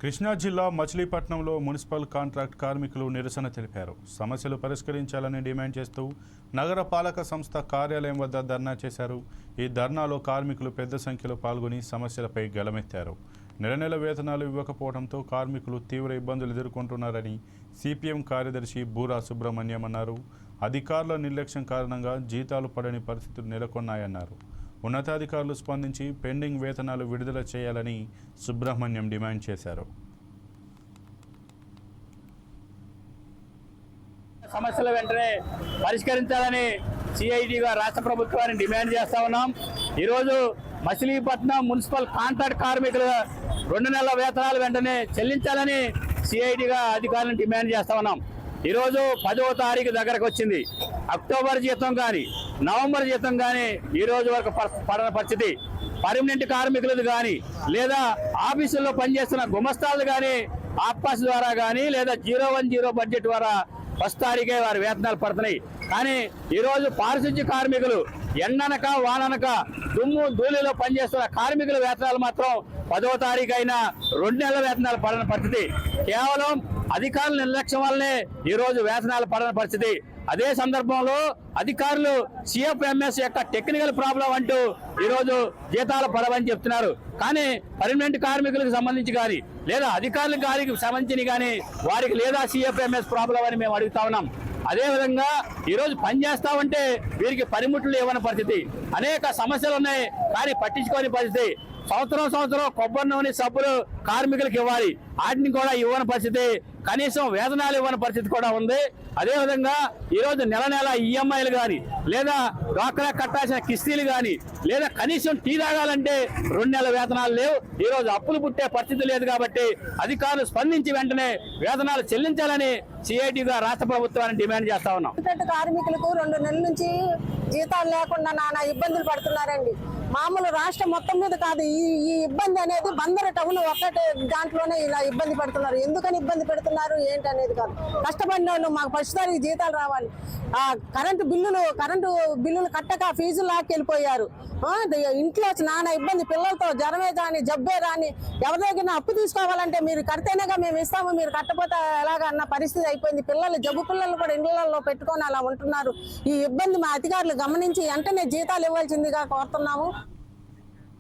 కృష్ణా జిల్లా మచిలీపట్నంలో municipal contract కార్మికులు నిరసన తెలిపారు. సమస్యలు పరిష్కరించాలని డిమాండ్ చేస్తూ నగర పాలక సంస్థ కార్యాలయం వద్ద ధర్నా చేశారు. ఈ ధర్నాలో కార్మికులు పెద్ద సంఖ్యలో పాల్గొని సమస్యలపై గళమెత్తారు. నెల వేతనాలు ఇవ్వకపోవడంతో కార్మికులు తీవ్ర ఇబ్బందులు ఎదుర్కొంటున్నారని సిపిఎం కార్యదర్శి బూరా సుబ్రహ్మణ్యం అన్నారు. అధికారుల నిర్లక్ష్యం కారణంగా జీతాలు పడని పరిస్థితులు నెలకొన్నాయన్నారు. ఉన్నతాధికారులు స్పందించి పెండింగ్ వేతనాలు విడుదల చేయాలని సుబ్రహ్మణ్యం డిమాండ్ చేశారు. సమస్యలు వెంటనే పరిష్కరించాలని సిఐటిగా రాష్ట్ర ప్రభుత్వాన్ని డిమాండ్ చేస్తా ఉన్నాం. ఈరోజు మచిలీపట్నం మున్సిపల్ కాంట్రాక్ట్ కార్మికుల 2 నెలల వేతనాలు వెంటనే చెల్లించాలని సిఐటిగా అధికారులను డిమాండ్ చేస్తా ఉన్నాం. ఈరోజు 10వ తారీఖు దగ్గరకు వచ్చింది. అక్టోబర్ జీతం కానీ నవంబర్ జీతం కానీ ఈ రోజు వరకు పడని పరిస్థితి. పర్మనెంట్ కార్మికులది కానీ లేదా ఆఫీసుల్లో పనిచేస్తున్న గుమస్తాలు కానీ ఆప్పాస్ ద్వారా కానీ లేదా 010 బడ్జెట్ ద్వారా 1వ తారీఖే వారి వేతనాలు పడుతున్నాయి. కానీ ఈరోజు పారిశుద్ధ్య కార్మికులు ఎండనక వాననక దుమ్ము ధూళిలో పనిచేస్తున్న కార్మికుల వేతనాలు మాత్రం 10వ తారీఖు అయినా 2 నెలల వేతనాలు పడని పరిస్థితి. కేవలం అధికారుల నిర్లక్ష్యం వల్లనే ఈరోజు వేతనాలు పడని పరిస్థితి. అదే సందర్భంలో అధికారులు సిఎఫ్ఎంఎస్ యొక్క టెక్నికల్ ప్రాబ్లం అంటూ ఈరోజు జీతాలు పడవని చెప్తున్నారు. కానీ పర్మనెంట్ కార్మికులకు సంబంధించి కానీ లేదా అధికారుల గారికి సంబంధించి కానీ వారికి లేదా సిఎఫ్ఎంఎస్ ప్రాబ్లం అని మేము అడుగుతా ఉన్నాం. అదేవిధంగా ఈరోజు పని చేస్తామంటే వీరికి పనిముట్లు ఇవ్వని పరిస్థితి. అనేక సమస్యలు ఉన్నాయి కానీ పట్టించుకోని పరిస్థితి. సంవత్సరం కొబ్బరి నూనె సబ్బులు కార్మికులకు ఇవ్వాలి, వాటిని కూడా ఇవ్వని పరిస్థితి. కనీసం వేతనాలు ఇవ్వని పరిస్థితి కూడా ఉంది. అదేవిధంగా ఈరోజు నెల ఈఎంఐలు కానీ లేదా డ్వాక్రా కట్టాల్సిన కిస్తీలు కానీ లేదా కనీసం టీ తాగాలంటే 2 నెలల వేతనాలు లేవు. ఈరోజు అప్పులు పుట్టే పరిస్థితి లేదు. కాబట్టి అధికారులు స్పందించి వెంటనే వేతనాలు చెల్లించాలని సిఐటిగా రాష్ట్ర ప్రభుత్వాన్ని డిమాండ్ చేస్తా ఉన్నాం. కార్మికులకు 2 నెలల నుంచి జీతాలు లేకుండా నానా ఇబ్బందులు పడుతున్నారండి. మామూలు రాష్ట్రం మొత్తం మీద కాదు, ఈ ఇబ్బంది అనేది బందరు టౌన్ ఒక్కటే దాంట్లోనే ఇలా ఇబ్బంది పడుతున్నారు. ఎందుకని ఇబ్బంది పెడుతున్నారు ఏంటి అనేది కాదు. కష్టపడిన వాళ్ళు మాకు 1వ తారీఖు జీతాలు రావాలి. కరెంటు బిల్లులు కట్టక ఫీజులు లాక్కెళ్ళిపోయారు. ఇంట్లో నానా ఇబ్బంది, పిల్లలతో జ్వరమే కానీ జబ్బే కానీ ఎవరి దగ్గర అప్పు తీసుకోవాలంటే మీరు కడితేనేగా మేము ఇస్తాము, మీరు కట్టపోతే ఎలాగ అన్న పరిస్థితి అయిపోయింది. జబ్బు పిల్లలు కూడా ఇళ్లలో పెట్టుకొని అలా ఉంటున్నారు. ఈ ఇబ్బంది మా అధికారులు గమనించి వెంటనే జీతాలు ఇవ్వాల్సిందిగా కోరుతున్నాము.